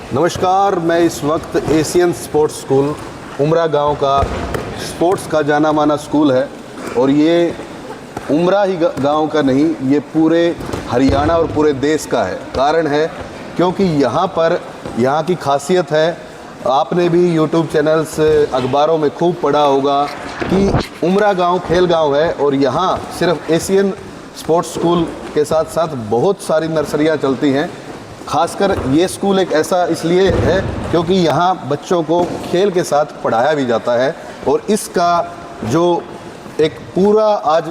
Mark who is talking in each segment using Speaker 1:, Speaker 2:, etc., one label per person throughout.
Speaker 1: नमस्कार, मैं इस वक्त एशियन स्पोर्ट्स स्कूल उमरा गांव का स्पोर्ट्स का जाना माना स्कूल है। और ये उमरा ही गांव का नहीं, ये पूरे हरियाणा और पूरे देश का है। कारण है क्योंकि यहाँ की खासियत है, आपने भी यूट्यूब चैनल्स अखबारों में खूब पढ़ा होगा कि उमरा गांव खेल गांव है। और यहाँ सिर्फ एशियन स्पोर्ट्स स्कूल के साथ साथ बहुत सारी नर्सरियाँ चलती हैं। खासकर ये स्कूल एक ऐसा इसलिए है क्योंकि यहाँ बच्चों को खेल के साथ पढ़ाया भी जाता है। और इसका जो एक पूरा आज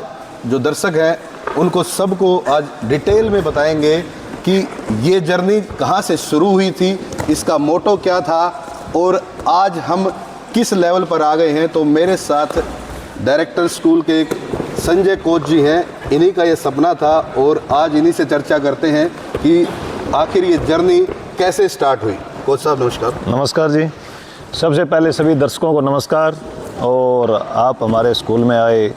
Speaker 1: जो दर्शक हैं उनको सबको आज डिटेल में बताएंगे कि ये जर्नी कहाँ से शुरू हुई थी, इसका मोटो क्या था और आज हम किस लेवल पर आ गए हैं। तो मेरे साथ डायरेक्टर स्कूल के संजय कोच जी हैं, इन्हीं का ये सपना था और आज इन्हीं से चर्चा करते हैं कि आखिर ये जर्नी कैसे स्टार्ट हुई। कोच साहब नमस्कार।
Speaker 2: नमस्कार जी। सबसे पहले सभी दर्शकों को नमस्कार। और आप हमारे स्कूल में आए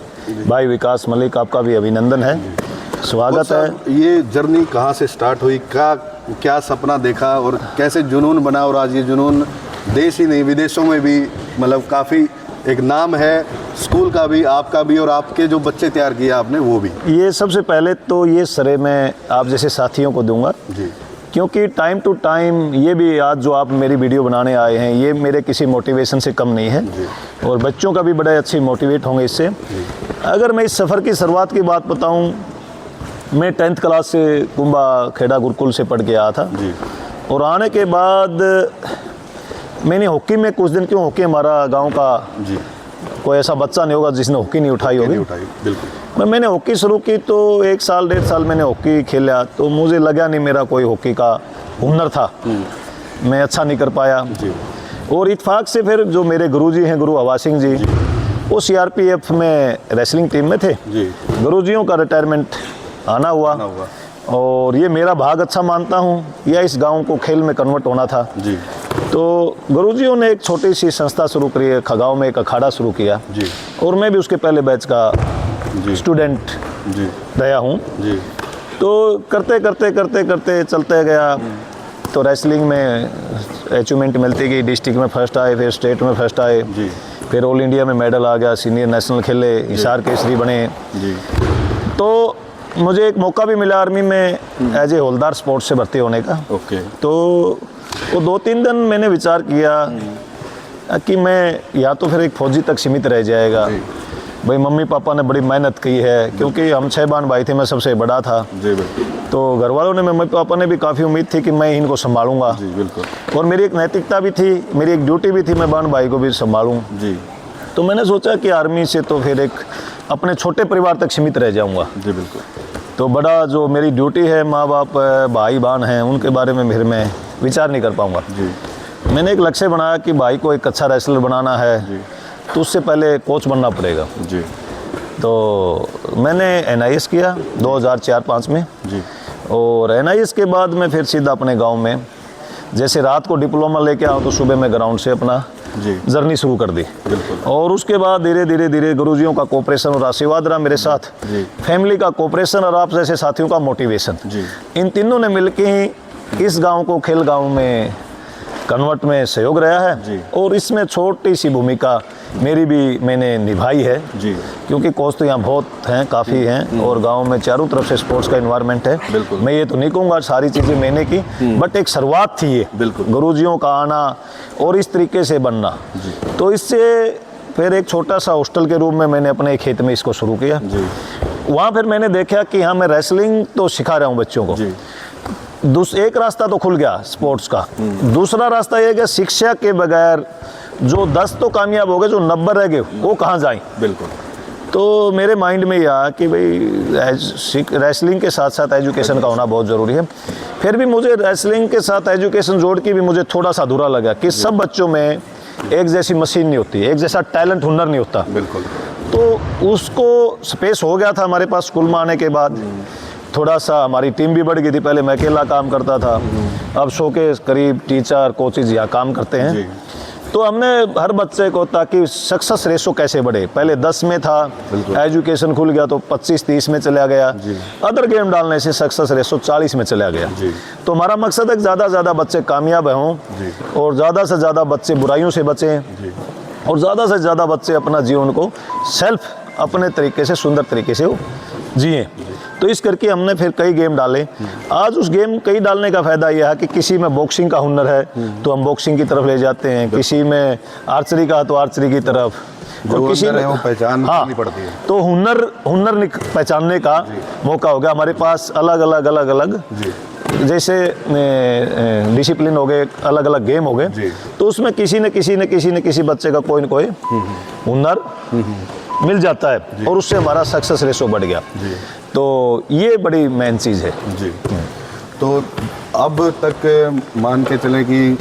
Speaker 2: भाई विकास मलिक, आपका भी अभिनंदन है, स्वागत है।
Speaker 1: ये जर्नी कहाँ से स्टार्ट हुई, क्या सपना देखा और कैसे जुनून बना और आज ये जुनून देश ही नहीं विदेशों में भी मतलब काफ़ी एक नाम है स्कूल का भी, आपका भी, और आपके जो बच्चे तैयार किए आपने वो भी।
Speaker 2: ये सबसे पहले तो ये श्रेय मैं आप जैसे साथियों को दूंगा
Speaker 1: जी,
Speaker 2: क्योंकि टाइम टू टाइम ये भी आज जो आप मेरी वीडियो बनाने आए हैं ये मेरे किसी मोटिवेशन से कम नहीं है और बच्चों का भी बड़े अच्छे मोटिवेट होंगे इससे। अगर मैं इस सफ़र की शुरुआत की बात बताऊं, मैं 10th क्लास से कुंभा खेड़ा गुरुकुल से पढ़ के आया था
Speaker 1: जी।
Speaker 2: और आने के बाद मैंने हॉकी में कुछ दिन, क्यों हॉकी हमारा गांव का
Speaker 1: जी,
Speaker 2: कोई ऐसा बच्चा नहीं होगा जिसने हॉकी नहीं उठाई होगी।
Speaker 1: बिल्कुल।
Speaker 2: मैंने हॉकी शुरू की तो 1 साल 1.5 साल मैंने हॉकी खेला तो मुझे लगा नहीं मेरा कोई हॉकी का हुनर था, मैं अच्छा नहीं कर पाया
Speaker 1: जी।
Speaker 2: और इत्तेफाक से फिर जो मेरे गुरुजी हैं गुरु हवा सिंह जी, वो CRPF में रेसलिंग टीम में थे
Speaker 1: जी।
Speaker 2: गुरुजियों का रिटायरमेंट आना हुआ और ये मेरा भाग अच्छा मानता हूँ, या इस गांव को खेल में कन्वर्ट होना था
Speaker 1: जी।
Speaker 2: तो गुरुजियों ने एक छोटी सी संस्था शुरू करी है, गाँव में एक अखाड़ा शुरू किया
Speaker 1: जी।
Speaker 2: और मैं भी उसके पहले बैच का स्टूडेंट
Speaker 1: जी
Speaker 2: रहा हूँ
Speaker 1: जी।
Speaker 2: तो करते करते करते करते चलते गया तो रेसलिंग में अचीवमेंट मिलती गई, डिस्ट्रिक्ट में फर्स्ट आए, फिर स्टेट में फर्स्ट आए
Speaker 1: जी।
Speaker 2: फिर ऑल इंडिया में मेडल आ गया, सीनियर नेशनल खेले, हिसार केसरी बने
Speaker 1: जी।
Speaker 2: तो मुझे एक मौका भी मिला आर्मी में एज ए हवलदार स्पोर्ट्स से भर्ती होने का।
Speaker 1: ओके।
Speaker 2: तो वो 2-3 दिन मैंने विचार किया कि मैं या तो फिर एक फौजी तक सीमित रह जाएगा, भाई मम्मी पापा ने बड़ी मेहनत की है क्योंकि हम 6 बहन भाई थे, मैं सबसे बड़ा था
Speaker 1: जी। बिल्कुल।
Speaker 2: तो घर वालों ने, मम्मी पापा ने भी काफ़ी उम्मीद थी कि मैं इनको संभालूंगा
Speaker 1: जी। बिल्कुल।
Speaker 2: और मेरी एक नैतिकता भी थी, मेरी एक ड्यूटी भी थी, मैं बहन भाई को भी संभालूं।
Speaker 1: जी।
Speaker 2: तो मैंने सोचा कि आर्मी से तो फिर एक अपने छोटे परिवार तक सीमित रह जाऊंगा।
Speaker 1: जी। बिल्कुल।
Speaker 2: तो बड़ा जो मेरी ड्यूटी है, माँ बाप भाई बहन हैं, उनके बारे में फिर मैं विचार नहीं कर पाऊँगा।
Speaker 1: जी।
Speaker 2: मैंने एक लक्ष्य बनाया कि भाई को एक अच्छा रेसलर बनाना है
Speaker 1: जी।
Speaker 2: तो उससे पहले कोच बनना पड़ेगा।
Speaker 1: जी।
Speaker 2: तो मैंने NIS किया 2004-05 में
Speaker 1: जी।
Speaker 2: और NIS के बाद मैं फिर सीधा अपने गांव में, जैसे रात को डिप्लोमा लेके आओ तो सुबह मैं ग्राउंड से अपना जर्नी शुरू कर दी।
Speaker 1: बिल्कुल।
Speaker 2: और उसके बाद धीरे धीरे धीरे गुरुजियों का कोऑपरेशन और आशीर्वाद रहा मेरे साथ, फैमिली का कोऑपरेशन और आप जैसे साथियों का मोटिवेशन, इन तीनों ने मिलकर ही इस गांव को खेल गांव में कन्वर्ट में सहयोग रहा है। और इसमें छोटी सी भूमिका मेरी भी मैंने निभाई है जी, क्योंकि कोच तो यहाँ बहुत हैं, काफ़ी हैं और गांव में चारों तरफ से स्पोर्ट्स का एनवायरनमेंट है। बिल्कुल। मैं ये तो नहीं कहूँगा सारी चीज़ें मैंने की, बट एक शुरुआत थी ये, बिल्कुल, गुरुजियों का आना और इस तरीके से बनना। तो इससे फिर एक छोटा सा हॉस्टल के रूप में मैंने अपने खेत में इसको शुरू किया। वहाँ फिर मैंने देखा कि हाँ मैं रेसलिंग तो सिखा रहा हूँ बच्चों को, एक रास्ता तो खुल गया स्पोर्ट्स का, दूसरा रास्ता ये कि शिक्षा के बगैर जो 10 तो कामयाब हो गए, जो 90 रह गए वो कहाँ जाएं। बिल्कुल। तो मेरे माइंड में यह आया कि भाई रेसलिंग के साथ साथ एजुकेशन का होना बहुत ज़रूरी है। फिर भी मुझे रेसलिंग के साथ एजुकेशन जोड़ के भी मुझे थोड़ा सा अधूरा लगा कि सब बच्चों में एक जैसी मशीन नहीं होती, एक जैसा टैलेंट हुनर नहीं होता। बिल्कुल। तो उसको स्पेस हो गया था हमारे पास स्कूल में आने के बाद। थोड़ा सा हमारी टीम भी बढ़ गई थी, पहले मैं अकेला काम करता था, अब 100 के करीब टीचर कोचेज यहाँ काम करते हैं। तो हमने हर बच्चे को, ताकि सक्सेस रेशो कैसे बढ़े, पहले 10 में था, एजुकेशन खुल गया तो 25-30 में चला गया, अदर गेम डालने से सक्सेस रेशो 40 में चला गया। तो हमारा मकसद है कि ज़्यादा से ज़्यादा बच्चे कामयाब हों और ज़्यादा से ज़्यादा बच्चे बुराइयों से बचें और ज़्यादा से ज़्यादा बच्चे अपना जीवन को सेल्फ अपने तरीके से, सुंदर तरीके से जिए। तो इस करके हमने फिर कई गेम डाले। आज उस गेम कई डालने का फ़ायदा यह है कि किसी में बॉक्सिंग का हुनर है तो हम बॉक्सिंग की तरफ ले जाते हैं, किसी में आर्चरी का तो आर्चरी की तरफ,
Speaker 1: और किसी में वो पहचान करनी पड़ती है।
Speaker 2: तो हुनर पहचानने का मौका हो गया। हमारे पास अलग अलग जैसे डिसिप्लिन हो गए, अलग अलग गेम हो गए, तो उसमें किसी न किसी बच्चे का कोई न कोई हुनर मिल जाता है और उससे हमारा सक्सेस रेशो बढ़ गया। तो ये बड़ी मेन चीज़ है जी।
Speaker 1: तो अब तक मान के चलें कि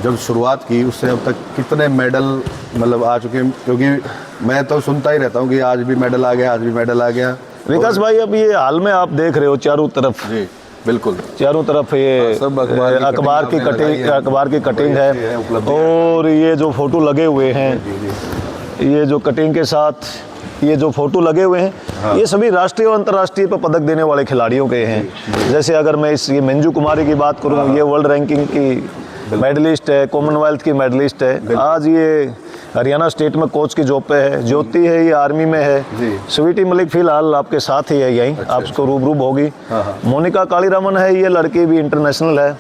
Speaker 1: जब शुरुआत की उससे अब तक कितने मेडल मतलब आ चुके हैं? क्योंकि मैं तो सुनता ही रहता हूँ कि आज भी मेडल आ गया, आज भी मेडल आ गया।
Speaker 2: विकास भाई, अब ये हाल में आप देख रहे हो चारों तरफ,
Speaker 1: जी बिल्कुल,
Speaker 2: चारों तरफ ये अखबार की कटिंग है और ये जो फोटो लगे हुए हैं, ये जो कटिंग के साथ ये जो फोटो लगे हुए हैं, ये सभी राष्ट्रीय और अंतर्राष्ट्रीय पर पदक देने वाले खिलाड़ियों के हैं। जैसे अगर मैं ये मंजू कुमारी की बात करूं, ये वर्ल्ड रैंकिंग की मेडलिस्ट है, कॉमनवेल्थ की मेडलिस्ट है। आज ये हरियाणा स्टेट में कोच की जॉब पे है। ज्योति है, ये आर्मी में है। स्वीटी मलिक फिलहाल आपके साथ ही है यहीं, आपको रूबरू होगी। मोनिका कालीरामन है, ये लड़की भी इंटरनेशनल है,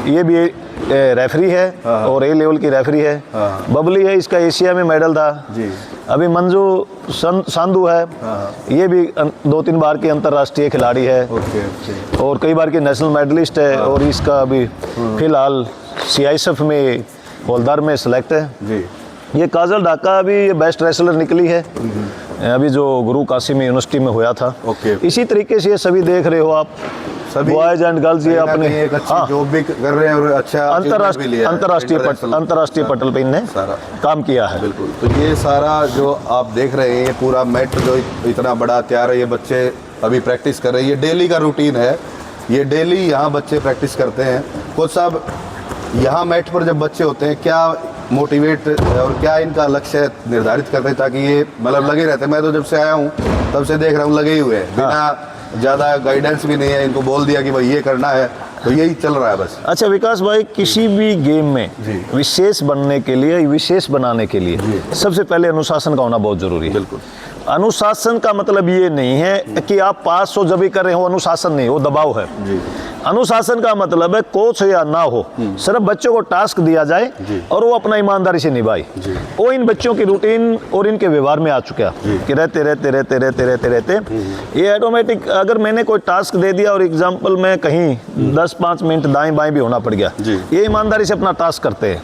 Speaker 2: ये भी रेफरी है और ए लेवल की रेफरी है। बबली है, इसका एशिया में मेडल था। अभी मंजू संधू है, ये भी 2-3 बार की अंतर्राष्ट्रीय खिलाड़ी है और कई बार की नेशनल मेडलिस्ट है और इसका अभी फिलहाल CISF में हवलदार में सेलेक्ट है। ये काजल ढाका अभी ये बेस्ट रेसलर निकली है, अभी जो गुरु कासिम यूनिवर्सिटी में हुआ था। इसी तरीके से ये सभी देख रहे हो आप, सभी बॉयज एंड गर्ल्स ये अपने
Speaker 1: जॉब भी कर रहे हैं और अच्छा
Speaker 2: अंतर्राष्ट्रीय पटल पे इनने काम किया है।
Speaker 1: बिल्कुल। तो ये सारा जो आप देख रहे हैं, ये पूरा मैट जो इतना बड़ा तैयार है, ये बच्चे अभी प्रैक्टिस कर रहे हैं। ये डेली का रूटीन है, ये डेली यहाँ बच्चे प्रैक्टिस करते हैं। कोच साहब, यहाँ मैट पर जब बच्चे होते हैं, क्या मोटिवेट और क्या इनका लक्ष्य निर्धारित करते हैं ताकि ये मतलब लगे रहते हैं? मैं तो जब से आया हूँ तब से देख रहा हूँ लगे ही हुए हैं, बिना ज़्यादा गाइडेंस भी नहीं है, इनको बोल दिया कि भाई ये करना है तो यही चल रहा है बस।
Speaker 2: अच्छा विकास भाई, किसी भी गेम में विशेष बनने के लिए, विशेष बनाने के लिए सबसे पहले अनुशासन का होना बहुत जरूरी है।
Speaker 1: बिल्कुल।
Speaker 2: अनुशासन का मतलब ये नहीं है कि आप पास हो जब भी कर रहे हो, अनुशासन नहीं, वो दबाव है। अनुशासन का मतलब है कोच या ना हो, सिर्फ बच्चों को टास्क दिया जाए और वो अपना ईमानदारी से निभाए। वो इन बच्चों की रूटीन और इनके व्यवहार में आ चुका कि रहते ये ऑटोमेटिक। अगर मैंने कोई टास्क दे दिया और एग्जाम्पल में कहीं 10-5 मिनट दाएं बाएं भी होना पड़ गया, ये ईमानदारी से अपना टास्क करते हैं।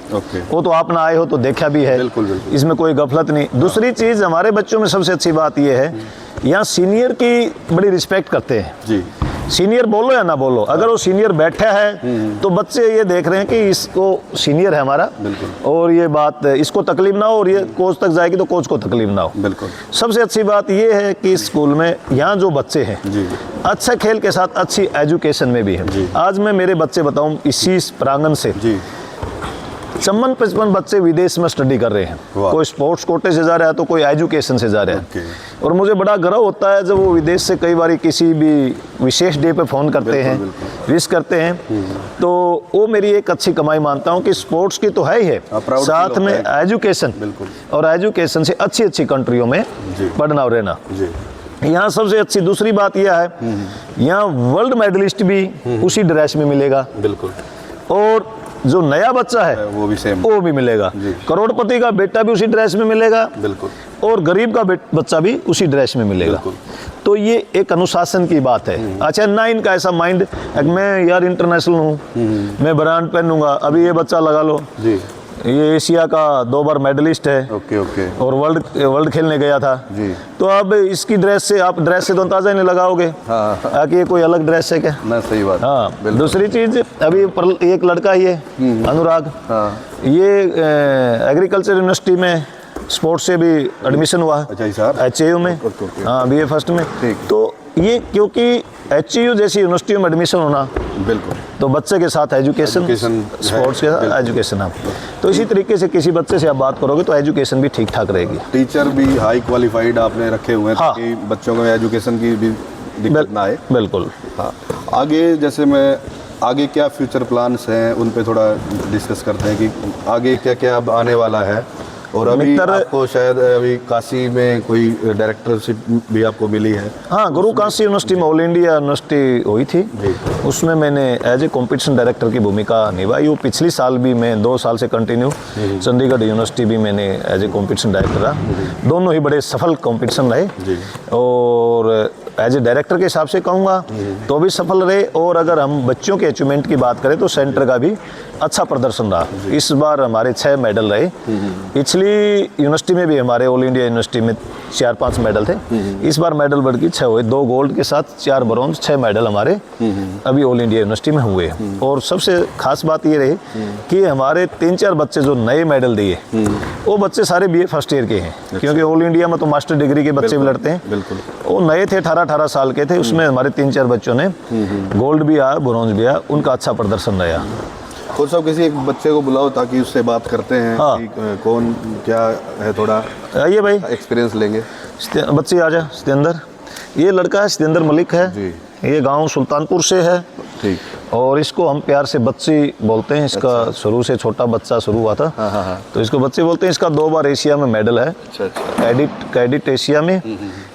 Speaker 2: वो तो आप ना आए हो तो देखा भी है, इसमें कोई गफलत नहीं। दूसरी चीज, हमारे बच्चों में सबसे अच्छी बात यह है, यहाँ सीनियर की बड़ी रिस्पेक्ट करते हैं। सीनियर बोलो या ना बोलो, अगर वो सीनियर बैठा है तो बच्चे ये देख रहे हैं कि इसको सीनियर है हमारा, और ये बात इसको तकलीफ ना हो और ये कोच तक जाएगी तो कोच को तकलीफ ना हो। बिल्कुल। सबसे अच्छी बात ये है कि इस स्कूल में यहाँ जो बच्चे हैं अच्छा खेल के साथ अच्छी एजुकेशन में भी है। आज मैं मेरे बच्चे बताऊँ, इसी प्रांगण से 54-55 बच्चे विदेश में स्टडी कर रहे हैं। कोई स्पोर्ट्स कोटे से जा रहा है तो कोई एजुकेशन से जा रहा है। और मुझे बड़ा गर्व होता है जब वो विदेश से कई बार किसी भी विशेष डे पे फ़ोन करते हैं, विश करते हैं, तो वो मेरी एक अच्छी कमाई मानता हूँ कि स्पोर्ट्स की तो है ही है, साथ में एजुकेशन, और एजुकेशन से अच्छी अच्छी कंट्रियों में पढ़ना और रहना। यहाँ सबसे अच्छी दूसरी बात यह है, यहाँ वर्ल्ड मेडलिस्ट भी उसी ड्रेस में मिलेगा। बिल्कुल। और जो नया बच्चा है वो भी सेम, वो भी मिलेगा। करोड़पति का बेटा भी उसी ड्रेस में मिलेगा। बिल्कुल। और गरीब का बच्चा भी उसी ड्रेस में मिलेगा। तो ये एक अनुशासन की बात है। अच्छा, ना इनका ऐसा माइंड मैं यार इंटरनेशनल हूँ, मैं ब्रांड पहनूंगा। अभी ये बच्चा लगा लो, ये एशिया का 2 बार मेडलिस्ट है। और वर्ल्ड खेलने गया था। तो अब इसकी ड्रेस से, आप ड्रेस से तो अंदाजा नहीं लगाओगे कि ये कोई अलग ड्रेस है क्या? ना, सही बात। हाँ। दूसरी चीज, अभी एक लड़का ही है, अनुराग, ये एग्रीकल्चर यूनिवर्सिटी में स्पोर्ट्स से भी एडमिशन हुआ, HAU में। हाँ, BA फर्स्ट में। तो ये क्योंकि HCU जैसी यूनिवर्सिटी में एडमिशन होना,
Speaker 1: बिल्कुल,
Speaker 2: तो बच्चे के साथ एजुकेशन स्पोर्ट्स के साथ एजुकेशन आप, तो इसी तरीके से किसी बच्चे से आप बात करोगे तो एजुकेशन भी ठीक ठाक रहेगी।
Speaker 1: टीचर भी हाई क्वालिफाइड आपने रखे हुए हैं,
Speaker 2: हाँ।
Speaker 1: ताकि बच्चों को एजुकेशन की भी दिक्कत ना आए।
Speaker 2: बिल्कुल।
Speaker 1: हाँ, आगे जैसे मैं आगे क्या फ्यूचर प्लान्स हैं उन पे थोड़ा डिस्कस करते हैं कि आगे क्या क्या अब आने वाला है। और अभी
Speaker 2: मित्र-
Speaker 1: आपको शायद अभी काशी में कोई डायरेक्टरशिप भी आपको मिली है।
Speaker 2: हाँ, गुरु काशी यूनिवर्सिटी में ऑल इंडिया यूनिवर्सिटी हुई थी, उसमें मैंने एज ए कॉम्पिटिशन डायरेक्टर की भूमिका निभाई। वो पिछली साल भी मैं 2 साल से कंटिन्यू चंडीगढ़ यूनिवर्सिटी भी मैंने एज ए कॉम्पिटिशन डायरेक्टर रहा। दोनों ही बड़े सफल कॉम्पिटिशन रहे, और एज ए डायरेक्टर के हिसाब से कहूँगा तो भी सफल रहे। और अगर हम बच्चों के अचीवमेंट की बात करें तो सेंटर का भी अच्छा प्रदर्शन रहा। इस बार हमारे 6 मेडल रहे। पिछली यूनिवर्सिटी में भी हमारे ऑल इंडिया यूनिवर्सिटी में 4-5 मेडल थे, इस बार मेडल बढ़ के 6 हुए, 2 गोल्ड के साथ 4 ब्रॉन्ज, 6 मेडल हमारे अभी ऑल इंडिया यूनिवर्सिटी में हुए। और सबसे खास बात ये रही कि हमारे 3-4 बच्चे जो नए मेडल दिए वो बच्चे सारे BA फर्स्ट ईयर के हैं, क्योंकि ऑल इंडिया में तो मास्टर डिग्री के बच्चे भी लड़ते हैं।
Speaker 1: बिल्कुल,
Speaker 2: वो नए थे, 18-18 साल के थे, उसमें हमारे 3-4 बच्चों ने गोल्ड भी आया, ब्रॉन्ज भी आया, उनका अच्छा प्रदर्शन रहा।
Speaker 1: कोच साहब किसी एक बच्चे को बुलाओ ताकि उससे बात करते हैं।
Speaker 2: हाँ।
Speaker 1: कि कौन क्या है, थोड़ा
Speaker 2: आइए भाई,
Speaker 1: एक्सपीरियंस लेंगे।
Speaker 2: बच्चे आ जा। सतेंद्र, ये लड़का है सतेंद्र मलिक है
Speaker 1: जी।
Speaker 2: ये गांव सुल्तानपुर से है,
Speaker 1: ठीक,
Speaker 2: और इसको हम प्यार से बच्ची बोलते हैं। इसका शुरू से छोटा बच्चा शुरू हुआ था,
Speaker 1: हाँ।
Speaker 2: तो इसको बच्चे बोलते हैं। इसका 2 बार एशिया में मेडल है,
Speaker 1: अच्छा।
Speaker 2: कैडिट एशिया में,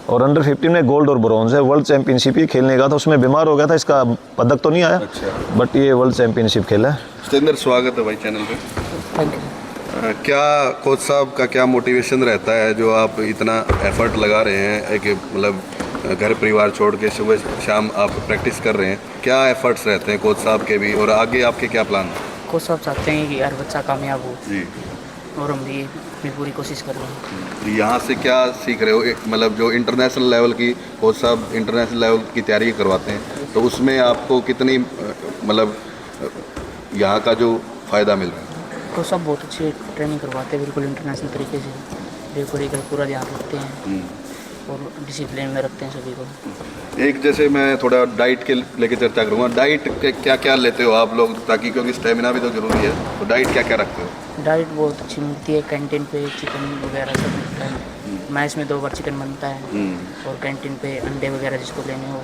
Speaker 2: और अंडर 15 में गोल्ड और ब्रॉन्ज है। वर्ल्ड चैंपियनशिप ही खेलने का था, उसमें बीमार हो गया था, इसका पदक तो नहीं आया।
Speaker 1: अच्छा।
Speaker 2: बट ये वर्ल्ड चैंपियनशिप खेला है।
Speaker 1: सतेंद्र, स्वागत है भाई चैनल पे।
Speaker 3: Thank you.
Speaker 1: क्या कोच साहब का क्या मोटिवेशन रहता है जो आप इतना एफर्ट लगा रहे हैं, एक मतलब घर परिवार छोड़ के सुबह शाम आप प्रैक्टिस कर रहे हैं, क्या एफर्ट्स रहते हैं कोच साहब के भी, और आगे आपके क्या प्लान हैं?
Speaker 3: कोच साहब चाहते हैं कि हर बच्चा कामयाब हो,
Speaker 1: जी,
Speaker 3: और हम भी अपनी पूरी कोशिश कर रहे हैं।
Speaker 1: यहाँ से क्या सीख रहे हो? मतलब जो इंटरनेशनल लेवल की कोच साहब इंटरनेशनल लेवल की तैयारी करवाते हैं, तो उसमें आपको कितनी मतलब यहाँ का जो फ़ायदा मिल रहा है?
Speaker 3: कोच साहब बहुत अच्छी ट्रेनिंग करवाते हैं, बिल्कुल इंटरनेशनल तरीके से, बिल्कुल एक पूरा ध्यान रखते हैं और डिसिप्लिन में रखते हैं सभी को।
Speaker 1: एक जैसे मैं थोड़ा डाइट के लेके चर्चा करूँगा, डाइट के क्या क्या लेते हो आप लोग, ताकि क्योंकि स्टेमिना भी तो ज़रूरी है, तो डाइट क्या क्या रखते हो?
Speaker 3: डाइट बहुत अच्छी मिलती है, कैंटीन पे चिकन वगैरह सब मिलता है। मैच में 2 बार चिकन बनता है, और कैंटीन पे अंडे वगैरह जिसको लेने हो,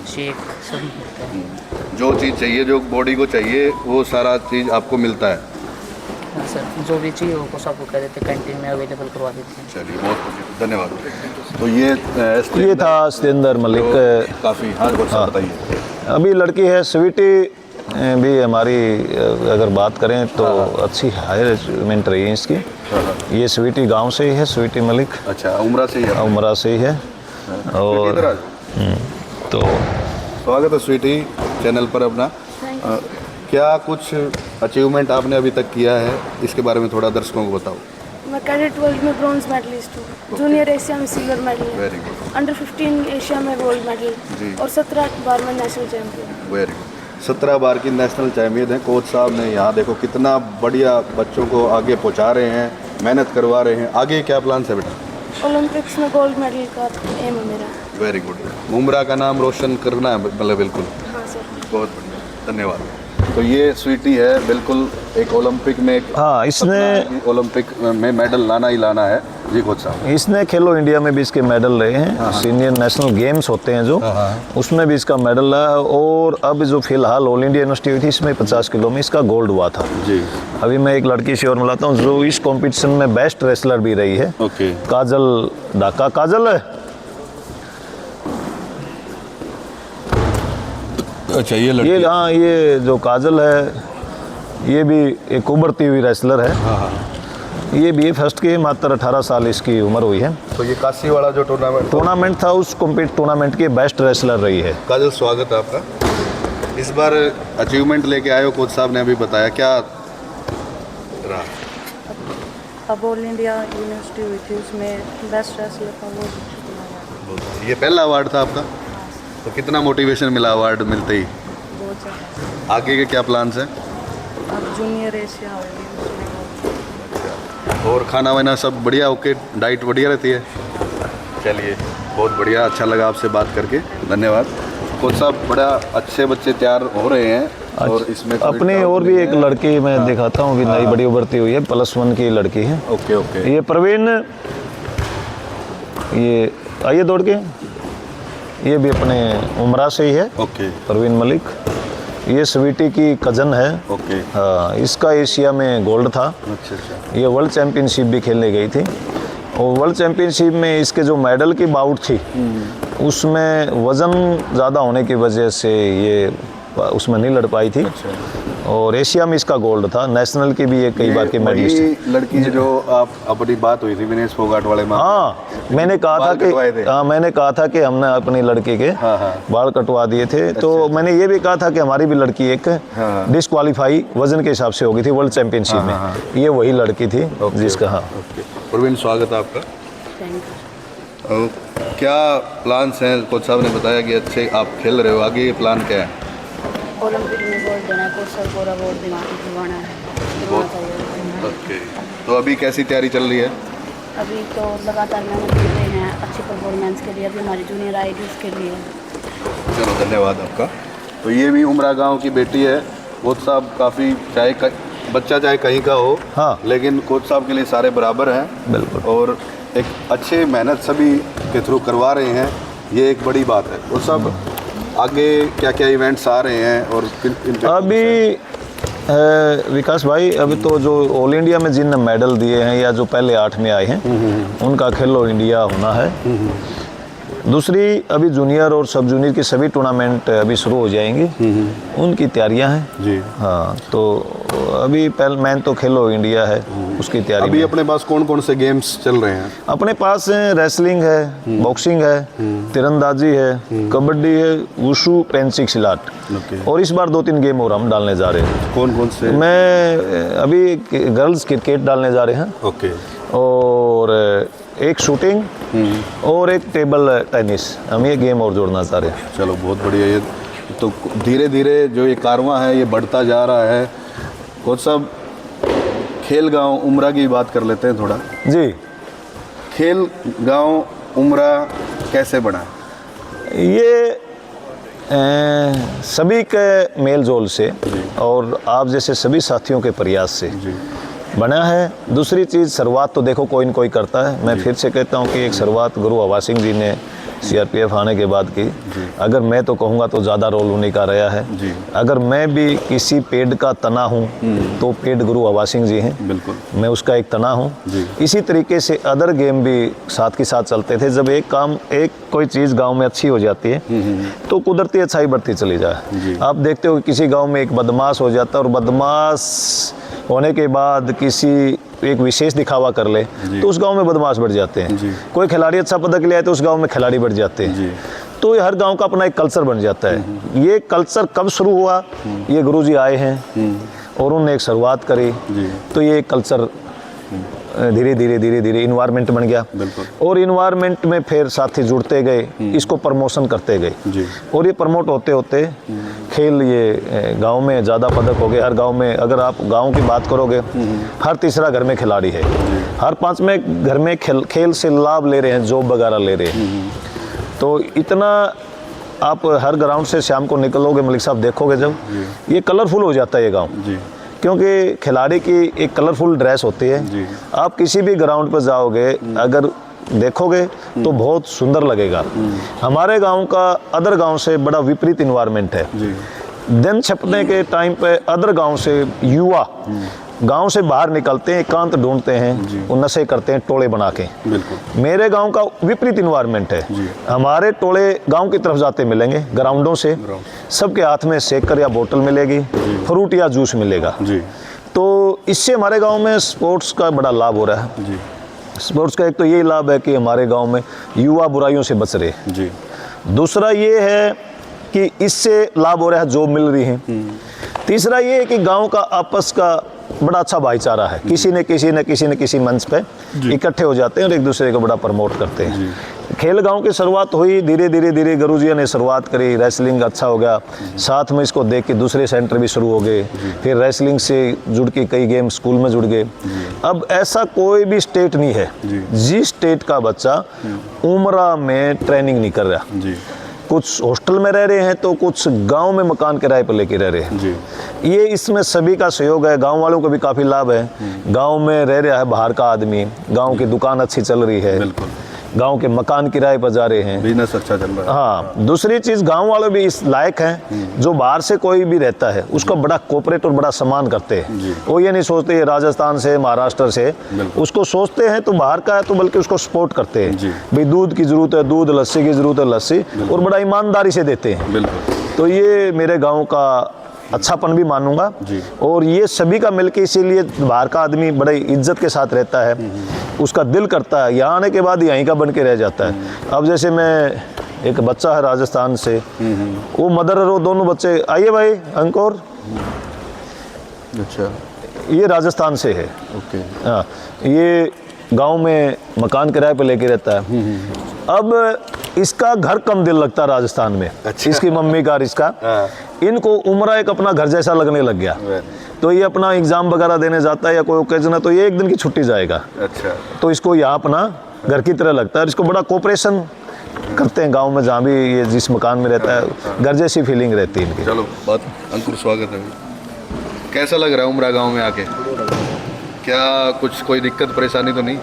Speaker 3: शेक सब मिलता है।
Speaker 1: जो चीज़ चाहिए, जो बॉडी को चाहिए, वो सारा चीज़ आपको मिलता है।
Speaker 3: हाँ सर, जो भी चाहिए वो कोच साहब को कह देते हैं, कैंटीन में अवेलेबल करवा देते हैं।
Speaker 1: चलिए, बहुत धन्यवाद। तो ये
Speaker 2: था सतेंद्र मलिक।
Speaker 1: काफ़ी, हाँ कोच साहब बताइए।
Speaker 2: अभी लड़की है स्वीटी भी हमारी, अगर बात करें तो अच्छी हायर अचीवमेंट रही है इसकी। ये स्वीटी गांव से ही है, स्वीटी मलिक।
Speaker 1: अच्छा, उमरा से ही है?
Speaker 2: उमरा से ही है। और तो
Speaker 1: स्वागत है स्वीटी चैनल पर अपना। क्या कुछ अचीवमेंट आपने अभी तक किया है, इसके बारे में थोड़ा दर्शकों को बताओ।
Speaker 4: मैं कैडेट वर्ल्ड में ब्रॉन्ज मेडलिस्ट हूँ, जूनियर एशिया में सिल्वर मेडल है,
Speaker 1: वेरी गुड।
Speaker 4: अंडर 15 एशिया में गोल्ड मेडल, और 17 बार में नेशनल चैंपियन।
Speaker 1: Very good. 17 बार की नेशनल चैंपियन है कोच साहब ने। यहाँ देखो कितना बढ़िया बच्चों को आगे पहुँचा रहे हैं, मेहनत करवा रहे हैं। आगे क्या प्लान है बेटा?
Speaker 4: ओलंपिक्स में गोल्ड मेडल का एम है मेरा।
Speaker 1: Very good. मुमरा का नाम रोशन करना है, मतलब बिल्कुल।
Speaker 4: हाँ सर।
Speaker 1: बहुत बढ़िया, धन्यवाद। तो ये स्वीटी है, बिल्कुल एक ओलंपिक में,
Speaker 2: हाँ, इसने
Speaker 1: ओलंपिक में मेडल लाना ही लाना है। जी कोच साहब।
Speaker 2: इसने खेलो इंडिया में भी इसके मेडल रहे हैं। सीनियर नेशनल गेम्स होते हैं जो, उसमें भी इसका मेडल रहा है। और अब जो फिलहाल ऑल इंडिया यूनिवर्सिटी हुई थी, इसमें 50 किलो में इसका गोल्ड हुआ था।
Speaker 1: जी।
Speaker 2: अभी मैं एक लड़की से और मिलाता हूँ जो इस कंपटीशन में बेस्ट रेसलर भी रही है।
Speaker 1: ओके।
Speaker 2: काजल ढाका। काजल है?
Speaker 1: अच्छा, ये
Speaker 2: ये हाँ, ये जो काजल है ये भी एक उभरती हुई रेसलर है। ये BA फर्स्ट की, मात्र 18 साल इसकी उम्र हुई है।
Speaker 1: तो ये काशी वाला जो
Speaker 2: टूर्नामेंट था, उस टूर्नामेंट की बेस्ट रेसलर रही है।
Speaker 1: काजल, स्वागत है आपका। इस बार अचीवमेंट लेके आए हो, कोच साहब ने अभी बताया, क्या रहा?
Speaker 4: अब ऑल इंडिया यूनिवर्सिटी हुई थी, उसमें बेस्ट रेसलर का वो।
Speaker 1: ये पहला अवार्ड था आपका, तो कितना मोटिवेशन मिला अवार्ड मिलते ही?
Speaker 4: बहुत ज़्यादा।
Speaker 1: आगे के क्या प्लान्स हैं?
Speaker 4: अब जूनियर एशिया होगी उसमें।
Speaker 1: और खाना वाना सब बढ़िया? ओके, डाइट बढ़िया रहती है? चलिए, बहुत बढ़िया, अच्छा लगा आपसे बात करके, धन्यवाद। कोच साहब, बड़ा अच्छे बच्चे तैयार हो रहे हैं और इसमें कोई
Speaker 2: अपने
Speaker 1: डाउट
Speaker 2: और भी
Speaker 1: नहीं
Speaker 2: एक
Speaker 1: है।
Speaker 2: लड़की मैं दिखाता हूँ, भी नई बड़ी उभरती हुई है, +1 की लड़की है।
Speaker 1: ओके ओके,
Speaker 2: ये प्रवीण, ये आइए दौड़ के, ये भी अपने उमरा से ही है,
Speaker 1: ओके
Speaker 2: प्रवीण मलिक। ये स्वीटी की कज़न है।
Speaker 1: ओके,
Speaker 2: हाँ, इसका एशिया में गोल्ड था।
Speaker 1: अच्छा अच्छा,
Speaker 2: ये वर्ल्ड चैम्पियनशिप भी खेलने गई थी और वर्ल्ड चैम्पियनशिप में इसके जो मेडल की बाउट थी उसमें वज़न ज़्यादा होने की वजह से ये उसमें नहीं लड़ पाई थी। और एशिया में इसका गोल्ड था, नेशनल की भी ये कई बार की मेडलिस्ट है।
Speaker 1: वही लड़की है जो आप अपनी बात हुई थी विनेश फोगाट वाले में।
Speaker 2: हाँ, मैंने कहा था
Speaker 1: बाल कटवाए थे।
Speaker 2: कि मैंने कहा था कि हमने अपनी लड़की के बाल कटवा दिए थे। तो मैंने ये भी कहा था कि हमारी भी लड़की एक डिस्क्वालीफाई वजन के हिसाब से हो गई थी वर्ल्ड चैंपियनशिप में। ये वही लड़की थी जिसका। हाँ
Speaker 1: ओके, प्रवीण, स्वागत है आपका।
Speaker 4: Thank you.
Speaker 1: और क्या प्लान्स हैं? कोच साहब ने बताया कि अच्छे आप खेल रहे हो, आगे ये प्लान क्या है?
Speaker 4: ओलंपिक में गोल्ड देना है, कोच सर पूरा गोल्ड दिलवाना चाहिए।
Speaker 1: ओके, तो अभी कैसी तैयारी चल रही है?
Speaker 4: अभी तो लगातार मेहनत कर रहे हैं अच्छी परफॉर्मेंस के लिए। अभी हमारी जूनियर आएगी उसके लिए।
Speaker 1: चलो, धन्यवाद आपका। तो ये भी उमरा गांव की बेटी है। कोच साहब काफ़ी, बच्चा चाहे कहीं का हो,
Speaker 2: हाँ,
Speaker 1: लेकिन कोच साहब के लिए सारे बराबर हैं।
Speaker 2: बिल्कुल।
Speaker 1: और एक अच्छे मेहनत सभी के थ्रू करवा रहे हैं, ये एक बड़ी बात है। कोच साहब, आगे क्या क्या इवेंट्स आ रहे हैं और
Speaker 2: अभी विकास भाई, अभी तो जो ऑल इंडिया में जिन मेडल दिए हैं या जो पहले 8 में आए हैं उनका खेलो इंडिया होना है। दूसरी, अभी जूनियर और सब जूनियर की सभी टूर्नामेंट अभी शुरू हो जाएंगी, उनकी तैयारियां हैं
Speaker 1: जी।
Speaker 2: हाँ, तो अभी पहले मेन तो खेलो इंडिया है, उसकी तैयारी
Speaker 1: अभी
Speaker 2: में।
Speaker 1: अपने पास कौन कौन से गेम्स चल रहे हैं?
Speaker 2: अपने पास रेसलिंग है, बॉक्सिंग है, तीरंदाजी है, कबड्डी है, वुशु, पेंसिक सिलाट।
Speaker 1: ओके।
Speaker 2: और इस बार 2-3 गेम और हम डालने जा रहे हैं।
Speaker 1: कौन कौन से?
Speaker 2: मैं अभी गर्ल्स क्रिकेट डालने जा रहे हैं
Speaker 1: ओके,
Speaker 2: और एक शूटिंग और एक टेबल टेनिस, हम ये गेम और जोड़ना चाह रहे हैं।
Speaker 1: चलो, बहुत बढ़िया। ये तो धीरे धीरे जो ये कारवां है ये बढ़ता जा रहा है। कोच साहब, खेल गांव उमरा की बात कर लेते हैं थोड़ा।
Speaker 2: जी,
Speaker 1: खेल गांव उमरा कैसे बना?
Speaker 2: ये सभी के मेल जोल से और आप जैसे सभी साथियों के प्रयास से बना है। दूसरी चीज़, शुरुआत तो देखो कोई न कोई करता है। मैं फिर से कहता हूँ कि एक शुरुआत गुरु हवा सिंह जी ने CRPF आने के बाद की। अगर मैं तो कहूँगा तो ज़्यादा रोल उन्हीं का रहा है। अगर मैं भी किसी पेड़ का तना हूँ तो पेड़ गुरु हवा सिंह जी हैं,
Speaker 1: बिल्कुल,
Speaker 2: मैं उसका एक तना हूँ। इसी तरीके से अदर गेम भी साथ के साथ चलते थे। जब एक कोई चीज़ गांव में अच्छी हो जाती है तो कुदरती अच्छाई बढ़ती चली जाए। आप देखते हो कि किसी गांव में एक बदमाश हो जाता है और बदमाश होने के बाद किसी एक विशेष दिखावा कर ले तो उस गांव में बदमाश बढ़ जाते हैं। कोई खिलाड़ी अच्छा पदक ले आए तो उस गांव में खिलाड़ी बढ़ जाते हैं। तो ये हर गांव का अपना एक कल्चर बन जाता है। ये कल्चर कब शुरू हुआ? ये गुरुजी आए हैं और उन्होंने एक शुरुआत करी, तो ये कल्चर धीरे धीरे इन्वायरमेंट बन गया। और इन्वायरमेंट में फिर साथी जुड़ते गए, इसको प्रमोशन करते गए और ये प्रमोट होते होते खेल ये गांव में ज़्यादा पदक हो गए। हर गांव में, अगर आप गांव की बात करोगे, हर तीसरा घर में खिलाड़ी है, हर 5वें घर में खेल से लाभ ले रहे हैं, जॉब वगैरह ले रहे हैं। तो इतना आप हर ग्राउंड से शाम को निकलोगे मलिक साहब, देखोगे जब ये कलरफुल हो जाता है ये गाँव, क्योंकि खिलाड़ी की एक कलरफुल ड्रेस होती है। आप किसी भी ग्राउंड पर जाओगे, अगर देखोगे तो बहुत सुंदर लगेगा। हमारे गांव का अदर गांव से बड़ा विपरीत इन्वायरमेंट है। दिन छपने के टाइम पे अदर गांव से युवा गांव से बाहर निकलते हैं, एकांत ढूंढते हैं, वो नशे करते हैं टोले बना के। मेरे गांव का विपरीत इन्वायरमेंट है। हमारे टोले गांव की तरफ जाते मिलेंगे ग्राउंडों से, सबके हाथ में शेकर या बोतल मिलेगी, फ्रूट या जूस मिलेगा। तो इससे हमारे गांव में स्पोर्ट्स का बड़ा लाभ हो रहा है। स्पोर्ट्स का एक तो यही लाभ है कि हमारे गांव में युवा बुराइयों से बच रहे। दूसरा ये है कि इससे लाभ हो रहा है, जॉब मिल रही है। तीसरा ये है कि गांव का आपस का बड़ा अच्छा भाईचारा है। किसी न किसी मंच पे इकट्ठे हो जाते हैं और एक दूसरे को बड़ा प्रमोट करते हैं। खेल गांव की शुरुआत हुई, धीरे धीरे गुरुजियों ने शुरुआत करी, रेसलिंग अच्छा हो गया, साथ में इसको देख के दूसरे सेंटर भी शुरू हो गए, फिर रेसलिंग से जुड़ के कई गेम स्कूल में जुड़ गए। अब ऐसा कोई भी स्टेट नहीं है जिस स्टेट का बच्चा उमरा में ट्रेनिंग नहीं कर रहा। कुछ हॉस्टल में रह रहे हैं तो कुछ गांव में मकान किराए पर लेके रह रहे हैं। ये इसमें सभी का सहयोग है, गांव वालों को भी काफ़ी लाभ है। गांव में रह रहा है बाहर का आदमी, गांव की दुकान अच्छी चल रही है, गांव के मकान किराए पर जा रहे हैं,
Speaker 1: बिजनेस अच्छा चल रहा है।
Speaker 2: हाँ, दूसरी चीज़ गांव वाले भी इस लायक हैं, जो बाहर से कोई भी रहता है उसका बड़ा कोऑपरेट और बड़ा सम्मान करते हैं। वो ये नहीं सोचते राजस्थान से महाराष्ट्र से, उसको सोचते हैं तो बाहर का है तो बल्कि उसको सपोर्ट करते हैं। भाई दूध की ज़रूरत है दूध, लस्सी की ज़रूरत है लस्सी, और बड़ा ईमानदारी से देते हैं। तो ये मेरे गाँव का अच्छापन भी मानूंगा। और ये सभी का मिलके, इसीलिए बाहर का आदमी बड़े इज्जत के साथ रहता है, उसका दिल करता है यहाँ आने के बाद यहीं का बन के रह जाता है। अब जैसे मैं, एक बच्चा है राजस्थान से, वो मदर और वो दोनों बच्चे, आइए भाई अंकुर,
Speaker 1: अच्छा,
Speaker 2: ये राजस्थान से है।
Speaker 1: ओके।
Speaker 2: हाँ, ये गांव में मकान किराए पे लेके रहता है। अब इसका घर कम दिल लगता है राजस्थान में।
Speaker 1: अच्छा।
Speaker 2: इसकी मम्मी का और इसका, इनको उमरा एक अपना घर जैसा लगने लग गया। तो ये अपना एग्जाम वगैरह देने जाता है या कोई ओकेजन है तो ये एक दिन की छुट्टी जाएगा।
Speaker 1: अच्छा।
Speaker 2: तो इसको यहाँ अपना घर की तरह लगता है। इसको बड़ा कोऑपरेशन करते हैं गांव में, जहाँ भी ये जिस मकान में रहता है घर जैसी फीलिंग रहती है इनकी।
Speaker 1: चलो बात, अंकुर स्वागत है। कैसा लग रहा है उमरा गांव में आके? क्या कुछ कोई दिक्कत परेशानी तो नहीं?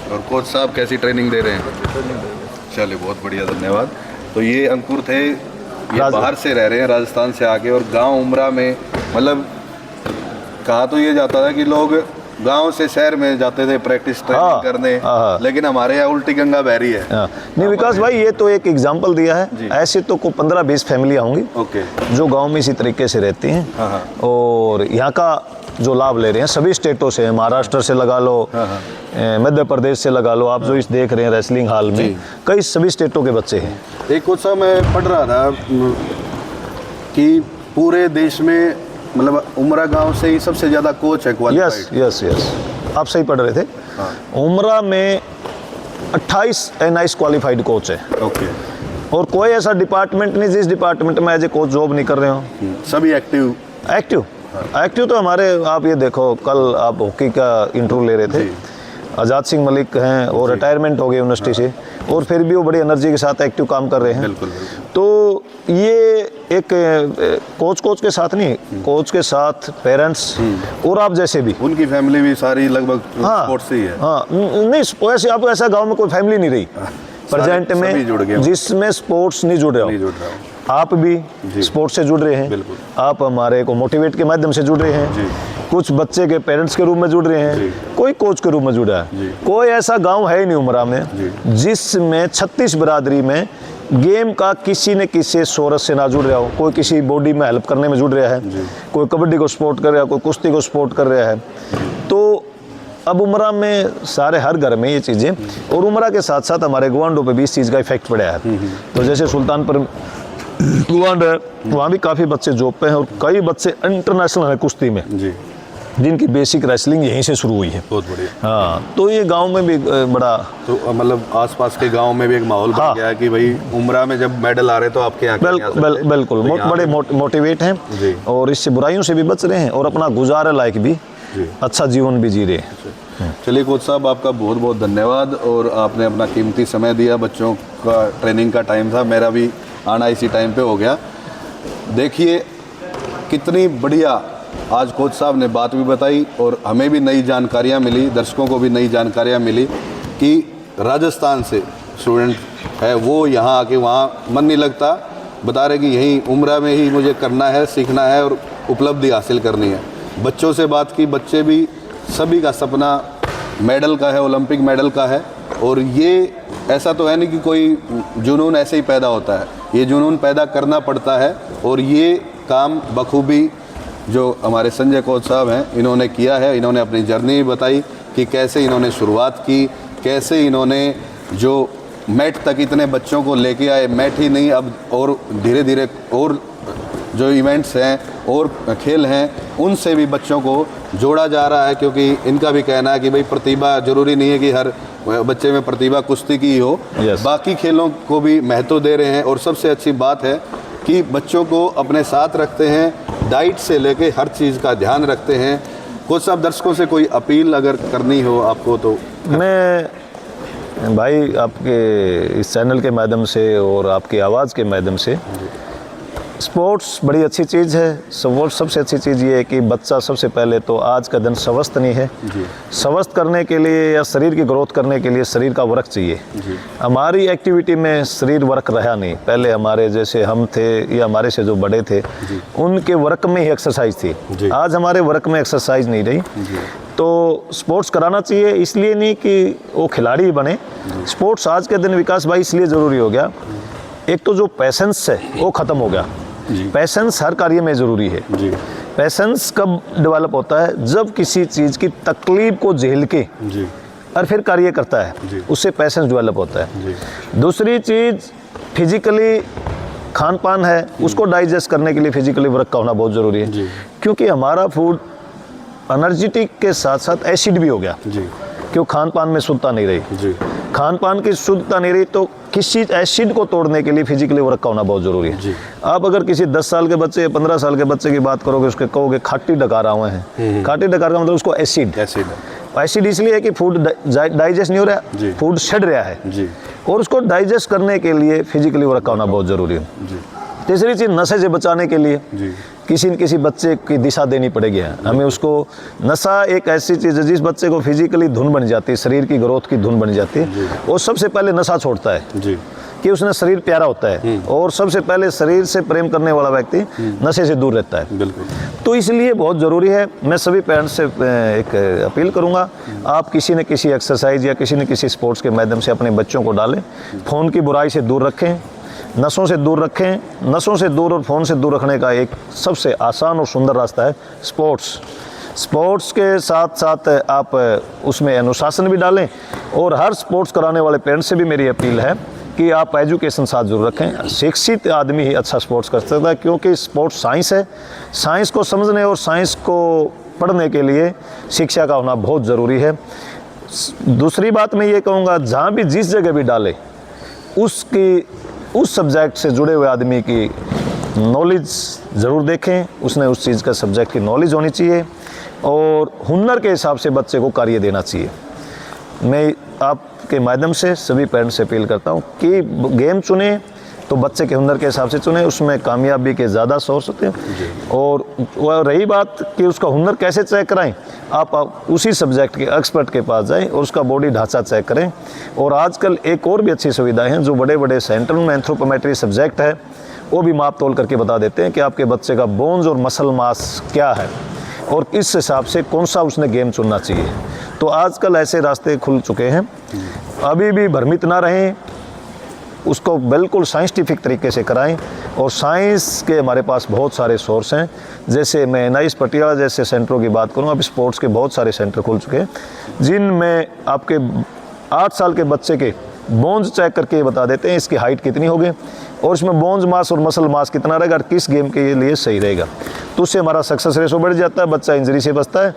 Speaker 1: और कोच साहब कैसी ट्रेनिंग दे रहे हैं? चलिए बहुत बढ़िया, धन्यवाद। तो ये अंकुर थे, ये बाहर से रह रहे हैं राजस्थान से आके, और गांव उमरा में, मतलब कहा तो ये जाता था कि लोग गांव से शहर में जाते थे प्रैक्टिस ट्रेनिंग करने, लेकिन हमारे यहाँ उल्टी गंगा बह रही है।
Speaker 2: नहीं विकास भाई, ये तो एक एग्जांपल दिया है। ऐसे तो को 15-20 फैमिलियाँ होंगी जो गांव में इसी तरीके से रहती हैं और यहाँ का जो लाभ ले रहे हैं सभी स्टेटों से, महाराष्ट्र से लगा लो, मध्य प्रदेश से लगा लो, आप जो इस देख रहे हैं रेसलिंग हॉल में, कई सभी स्टेटों के बच्चे हैं।
Speaker 1: एक कुछ सा मैं पढ़ रहा था कि पूरे देश में, मतलब उमरा गांव से ही सबसे ज़्यादा कोच है क्वालिफाइड।
Speaker 2: यस, आप सही पढ़ रहे थे। उमरा में 28 NIS क्वालिफाइड कोच है।
Speaker 1: ओके।
Speaker 2: और कोई ऐसा डिपार्टमेंट नहीं जिस डिपार्टमेंट में एज ए कोच जॉब नहीं कर रहे हो।
Speaker 1: सभी एक्टिव
Speaker 2: तो हमारे, आप ये देखो, कल आप हॉकी का इंटरव्यू ले रहे थे, आज़ाद सिंह मलिक हैं, और रिटायरमेंट हो गए यूनिवर्सिटी से, और फिर भी वो बड़ी एनर्जी के साथ एक्टिव काम कर रहे हैं।
Speaker 1: बिल्कुल।
Speaker 2: तो ये एक कोच के साथ नहीं, कोच के साथ पेरेंट्स और आप जैसे भी,
Speaker 1: उनकी फैमिली भी सारी लगभग स्पोर्ट्स ही है।
Speaker 2: हाँ, नहीं वैसे आप ऐसा गांव में कोई फैमिली नहीं रही प्रेजेंट में जिसमें स्पोर्ट्स नहीं जुड़ रहा हो। आप भी स्पोर्ट्स से जुड़ रहे हैं, आप हमारे को मोटिवेट के माध्यम से जुड़ रहे हैं, कुछ बच्चे के पेरेंट्स के रूप में जुड़ रहे हैं, कोई कोच के रूप में जुड़ा है। कोई ऐसा गांव है ही नहीं उमरा में जिसमें 36 बिरादरी में गेम का किसी न किसी सोर्स से ना जुड़ रहा हो। कोई किसी बॉडी में हेल्प करने में जुड़ रहा है, कोई कबड्डी को सपोर्ट कर रहा है, कोई कुश्ती को सपोर्ट कर रहा है। तो अब उमरा में सारे हर घर में ये चीज़ें, और उमरा के साथ साथ हमारे गवांडों पे भी इस चीज़ का इफेक्ट पड़ा है। तो जैसे सुल्तानपुर गवांड है, वहाँ भी काफ़ी बच्चे जॉब पे हैं, और कई बच्चे इंटरनेशनल है कुश्ती में, जिनकी बेसिक रेसलिंग यहीं से शुरू हुई है।
Speaker 1: बहुत बढ़िया।
Speaker 2: हाँ, तो ये गांव में भी बड़ा,
Speaker 1: तो मतलब आसपास के गांव में भी एक माहौल बन गया है कि भाई उमरा में जब मेडल आ रहे तो आपके यहाँ
Speaker 2: बिल्कुल बड़े मोटिवेट हैं और इससे बुराइयों से भी बच रहे हैं और अपना गुजारे लायक भी अच्छा जीवन भी जी रहे हैं।
Speaker 1: चलिए कोच साहब, आपका बहुत बहुत धन्यवाद, और आपने अपना कीमती समय दिया। बच्चों का ट्रेनिंग का टाइम था, मेरा भी आना इसी टाइम पे हो गया। देखिए कितनी बढ़िया आज कोच साहब ने बात भी बताई और हमें भी नई जानकारियाँ मिली, दर्शकों को भी नई जानकारियाँ मिली कि राजस्थान से स्टूडेंट है वो यहाँ आके वहाँ मन नहीं लगता, बता रहे कि यहीं उमरा में ही मुझे करना है, सीखना है और उपलब्धि हासिल करनी है। बच्चों से बात की, बच्चे भी सभी का सपना मेडल का है, ओलंपिक मेडल का है, और ये ऐसा तो है नहीं कि कोई जुनून ऐसे ही पैदा होता है, ये जुनून पैदा करना पड़ता है। और ये काम बखूबी जो हमारे संजय कोच साहब हैं इन्होंने किया है। इन्होंने अपनी जर्नी बताई कि कैसे इन्होंने शुरुआत की, कैसे इन्होंने जो मैट तक इतने बच्चों को लेके आए, मैट ही नहीं अब और धीरे धीरे और जो इवेंट्स हैं और खेल हैं उनसे भी बच्चों को जोड़ा जा रहा है, क्योंकि इनका भी कहना है कि भाई प्रतिभा ज़रूरी नहीं है कि हर बच्चे में प्रतिभा कुश्ती की हो, बाकी खेलों को भी महत्व दे रहे हैं। और सबसे अच्छी बात है कि बच्चों को अपने साथ रखते हैं, डाइट से लेके हर चीज़ का ध्यान रखते हैं। कोच साहब, दर्शकों से कोई अपील अगर करनी हो आपको तो?
Speaker 2: मैं भाई आपके इस चैनल के माध्यम से और आपकी आवाज़ के माध्यम से, स्पोर्ट्स बड़ी अच्छी चीज़ है। सबसे अच्छी चीज़ ये है कि बच्चा सबसे पहले तो आज का दिन स्वस्थ नहीं है, स्वस्थ करने के लिए या शरीर की ग्रोथ करने के लिए शरीर का वर्क चाहिए। हमारी एक्टिविटी में शरीर वर्क रहा नहीं, पहले हमारे जैसे हम थे या हमारे से जो बड़े थे उनके वर्क में ही एक्सरसाइज थी। आज हमारे वर्क में एक्सरसाइज नहीं रही, तो स्पोर्ट्स कराना चाहिए। इसलिए नहीं कि वो खिलाड़ी बने, स्पोर्ट्स आज के दिन विकास भाई इसलिए ज़रूरी हो गया, एक तो जो पैसेंस है वो ख़त्म हो गया। पैसेंस हर कार्य में ज़रूरी है। पैसेंस कब डेवलप होता है? जब किसी चीज़ की तकलीफ को झेल के और फिर कार्य करता है, उससे पैसेंस डेवलप होता है। दूसरी चीज़ फिजिकली खान पान है, उसको डाइजेस्ट करने के लिए फिजिकली वर्क का होना बहुत ज़रूरी है, क्योंकि हमारा फूड एनर्जेटिक के साथ साथ एसिड भी हो गया, क्यों खान पान में शुद्धता नहीं रही। खान पान की शुद्धता नहीं रही तो किसी एसिड को तोड़ने के लिए फिजिकली वर्क का होना बहुत ज़रूरी है। आप अगर किसी 10 साल के बच्चे या 15 साल के बच्चे की बात करोगे, उसके कहोगे खाटी डकारा हुए हैं, खाटी डकार का मतलब उसको एसिड इसलिए है कि फूड डाइजेस्ट नहीं हो रहा, फूड सड़ रहा है, और उसको डाइजेस्ट करने के लिए फिजिकली वर्क का होना बहुत ज़रूरी है। तीसरी चीज़, नशे से बचाने के लिए किसी न किसी बच्चे की दिशा देनी पड़ेगी हमें उसको। नशा एक ऐसी चीज़ है जिस बच्चे को फिजिकली धुन बन जाती है, शरीर की ग्रोथ की धुन बन जाती है, वो सबसे पहले नशा छोड़ता है कि उसने शरीर प्यारा होता है, और सबसे पहले शरीर से प्रेम करने वाला व्यक्ति नशे से दूर रहता है। बिल्कुल। तो इसलिए बहुत ज़रूरी है। मैं सभी पेरेंट्स से एक अपील करूँगा, आप किसी न किसी एक्सरसाइज या किसी न किसी स्पोर्ट्स के माध्यम से अपने बच्चों को डालें। फ़ोन की बुराई से दूर रखें, नशों से दूर रखें। नशों से दूर और फ़ोन से दूर रखने का एक सबसे आसान और सुंदर रास्ता है स्पोर्ट्स के साथ साथ आप उसमें अनुशासन भी डालें। और हर स्पोर्ट्स कराने वाले पेरेंट्स से भी मेरी अपील है कि आप एजुकेशन साथ जरूर रखें। शिक्षित आदमी ही अच्छा स्पोर्ट्स कर सकता है, क्योंकि स्पोर्ट्स साइंस है। साइंस को समझने और साइंस को पढ़ने के लिए शिक्षा का होना बहुत ज़रूरी है। दूसरी बात मैं ये कहूँगा, जहाँ भी जिस जगह भी डाले उस सब्जेक्ट से जुड़े हुए आदमी की नॉलेज ज़रूर देखें, उसने उस चीज़ का सब्जेक्ट की नॉलेज होनी चाहिए, और हुनर के हिसाब से बच्चे को कार्य देना चाहिए। मैं आपके माध्यम से सभी पेरेंट्स से अपील करता हूँ कि गेम चुने तो बच्चे के हुनर के हिसाब से चुने, उसमें कामयाबी के ज़्यादा सोर्स होते हैं। और वह रही बात कि उसका हुनर कैसे चेक कराएं, आप उसी सब्जेक्ट के एक्सपर्ट के पास जाएं और उसका बॉडी ढांचा चेक करें। और आजकल एक और भी अच्छी सुविधाएं हैं, जो बड़े बड़े सेंटर में एंथ्रोपोमेट्री सब्जेक्ट है, वो भी माप तोल करके बता देते हैं कि आपके बच्चे का बोन्स और मसल मास क्या है, और इस हिसाब से कौन सा उसने गेम चुनना चाहिए। तो आजकल ऐसे रास्ते खुल चुके हैं। अभी भी भ्रमित ना रहें, उसको बिल्कुल साइंटिफिक तरीके से कराएं। और साइंस के हमारे पास बहुत सारे सोर्स हैं, जैसे मैं NIS पटियाला जैसे सेंटरों की बात करूं, अब स्पोर्ट्स के बहुत सारे सेंटर खुल चुके हैं, जिनमें आपके 8 साल के बच्चे के बोन्स चेक करके बता देते हैं इसकी हाइट कितनी होगी, और इसमें बोन्स मास और मसल मास कितना रहेगा, और किस गेम के लिए सही रहेगा। तो उससे हमारा सक्सेस रेशो बढ़ जाता है, बच्चा इंजरी से बचता है,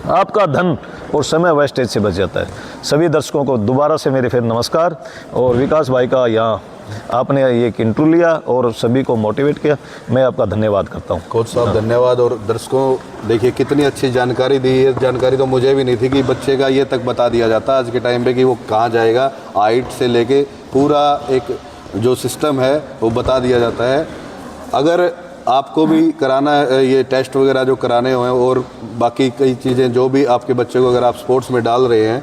Speaker 2: आपका धन और समय वेस्टेज से बच जाता है। सभी दर्शकों को दोबारा से मेरे फिर नमस्कार। और विकास भाई का यहाँ आपने ये एक इंटरव्यू लिया और सभी को मोटिवेट किया, मैं आपका धन्यवाद करता हूँ।
Speaker 1: कोच साहब धन्यवाद। और दर्शकों देखिए कितनी अच्छी जानकारी दी है। जानकारी तो मुझे भी नहीं थी कि बच्चे का ये तक बता दिया जाता आज के टाइम पे कि वो कहाँ जाएगा, हाइट से लेके पूरा एक जो सिस्टम है वो बता दिया जाता है। अगर आपको भी कराना है ये टेस्ट वगैरह जो कराने हुए हैं और बाकी कई चीज़ें जो भी आपके बच्चे को अगर आप स्पोर्ट्स में डाल रहे हैं,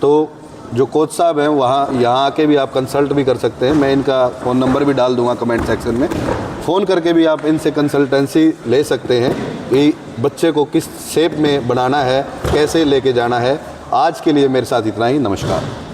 Speaker 1: तो जो कोच साहब हैं यहाँ आके भी आप कंसल्ट भी कर सकते हैं। मैं इनका फ़ोन नंबर भी डाल दूंगा कमेंट सेक्शन में, फ़ोन करके भी आप इनसे कंसल्टेंसी ले सकते हैं कि बच्चे को किस शेप में बनाना है, कैसे लेके जाना है। आज के लिए मेरे साथ इतना ही, नमस्कार।